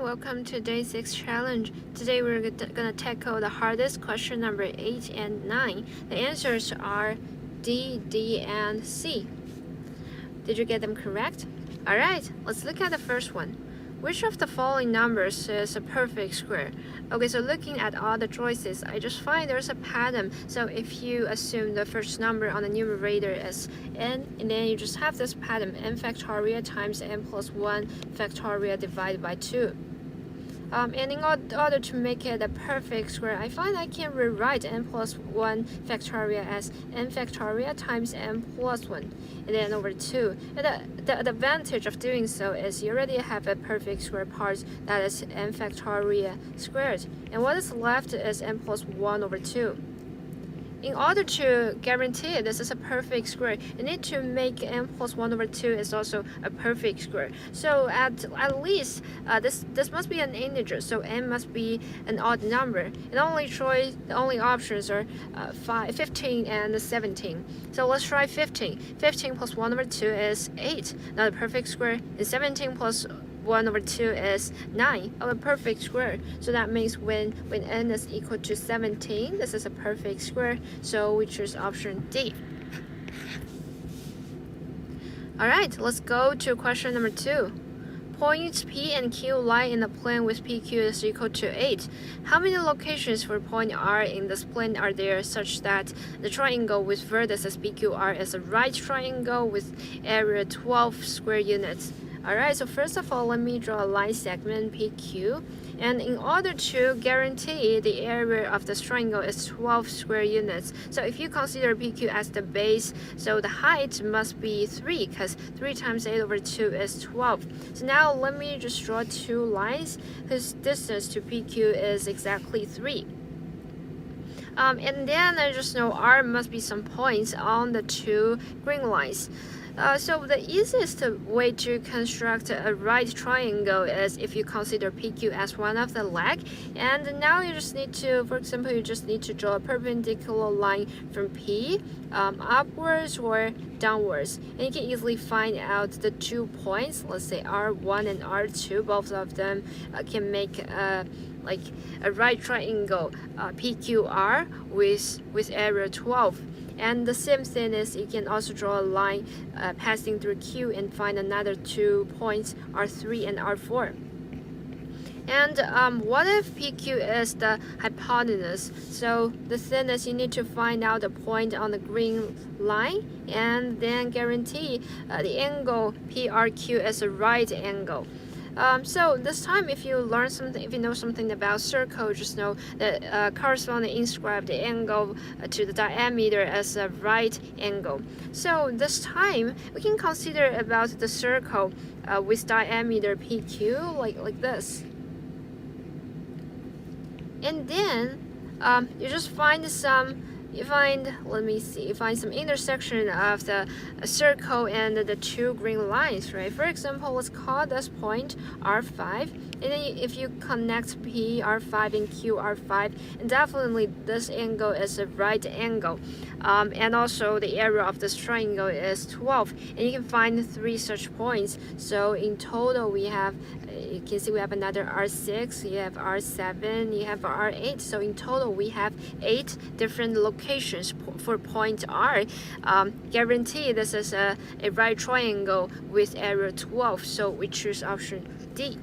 welcome to day 6 challenge. Today we're gonna tackle the hardest question number 8 and 9. The answers are D, D, and C. Did you get them correct? Alright, let's look at the first one. Which of the following numbers is a perfect square? Okay, so looking at all the choices, I just find there's a pattern. So if you assume the first number on the numerator is n, and then you just have this pattern, n factorial times n plus 1 factorial divided by 2. And in order to make it a perfect square, I find I can rewrite n plus 1 factorial as n factorial times n plus 1, and then over 2. And the advantage of doing so is you already have a perfect square part that is n factorial squared. And what is left is n plus 1 over 2. In order to guarantee this is a perfect square, you need to make n plus 1 over 2 is also a perfect square. So at least this must be an integer, so n must be an odd number. The only options are 15 and 17. So let's try 15. 15 plus 1 over 2 is 8, not a perfect square. And 17 plus 1 over 2 is 9 of a perfect square. So that means when n is equal to 17, this is a perfect square. So we choose option D. Alright, let's go to question number 2. Points P and Q lie in a plane with PQ is equal to 8. How many locations for point R in this plane are there such that the triangle with vertices PQR is a right triangle with area 12 square units? Alright, so first of all, let me draw a line segment PQ. And in order to guarantee the area of this triangle is 12 square units. So if you consider PQ as the base, so the height must be 3, because 3 times 8 over 2 is 12. So now let me just draw two lines whose distance to PQ is exactly 3. And then I just know R must be some points on the two green lines. So the easiest way to construct a right triangle is if you consider PQ as one of the leg. And now you just need to, for example, you just need to draw a perpendicular line from P upwards or downwards. And you can easily find out the 2 points, let's say R1 and R2, both of them can make like a right triangle PQR with area 12. And the same thing is you can also draw a line passing through Q and find another 2 points, R3 and R4. And what if PQ is the hypotenuse? So the thing is you need to find out the point on the green line and then guarantee the angle PRQ is a right angle. So this time, if you know something about circle, just know that corresponding inscribe the angle to the diameter as a right angle. So this time, we can consider about the circle with diameter PQ like this. And then you just find some. You find some intersection of the circle and the two green lines, right? For example, let's call this point R5. And then if you connect P, R5 and Q, R5, and definitely this angle is a right angle. And also the area of this triangle is 12. And you can find 3 such points. So in total we have, you can see we have another R6, you have R7, you have R8. So in total we have 8 different locations for point R. Guarantee this is a right triangle with area 12. So we choose option D.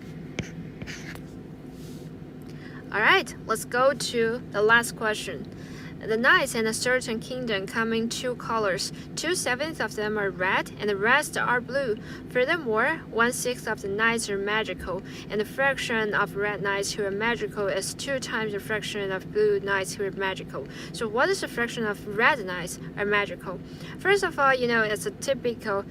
Alright, let's go to the last question. The knights in a certain kingdom come in 2 colors. 2/7 of them are red, and the rest are blue. Furthermore, 1/6 of the knights are magical, and the fraction of red knights who are magical is 2 times the fraction of blue knights who are magical. So what is the fraction of red knights are magical? First of all, it's a typical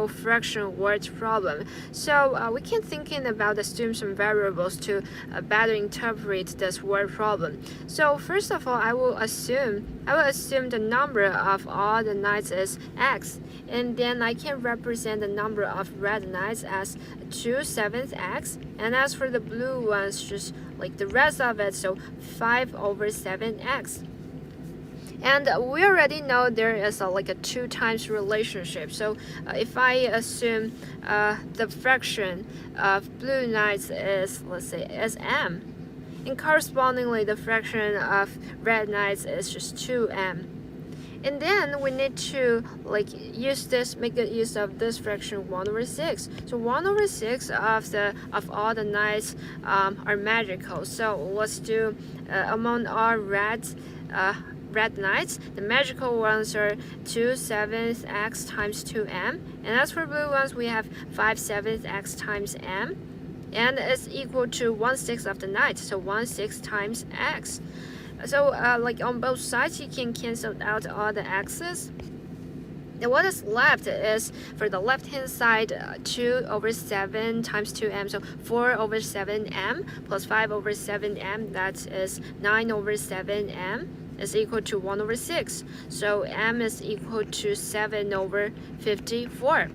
fraction word problem. So we can thinking about assume some variables to better interpret this word problem. So first of all, I will assume the number of all the knights is x, and then I can represent the number of red knights as 2/7 x, and as for the blue ones, just like the rest of it, so 5/7 x. And we already know there is like a 2 times relationship. So if I assume the fraction of blue knights is, let's say, SM, and correspondingly the fraction of red knights is just 2M. And then we need to make good use of this fraction 1/6. So 1/6 of all the knights are magical. So let's do among all red knights, the magical ones are 2/7 x times 2m, and as for blue ones, we have 5/7 x times m, and it's equal to 1/6 of the knight, so 1/6 times x. So like on both sides, you can cancel out all the x's. And what is left is, for the left hand side, 2/7 times 2m, so 4/7m plus 5/7m, that is 9/7m, is equal to 1/6. So m is equal to 7/54.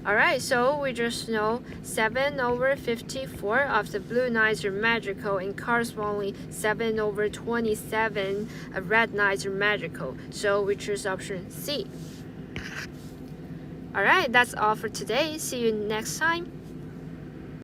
Alright, so we just know 7/54 of the blue knights are magical, and correspondingly 7/27 of red knights are magical. So we choose option C. Alright, that's all for today. See you next time.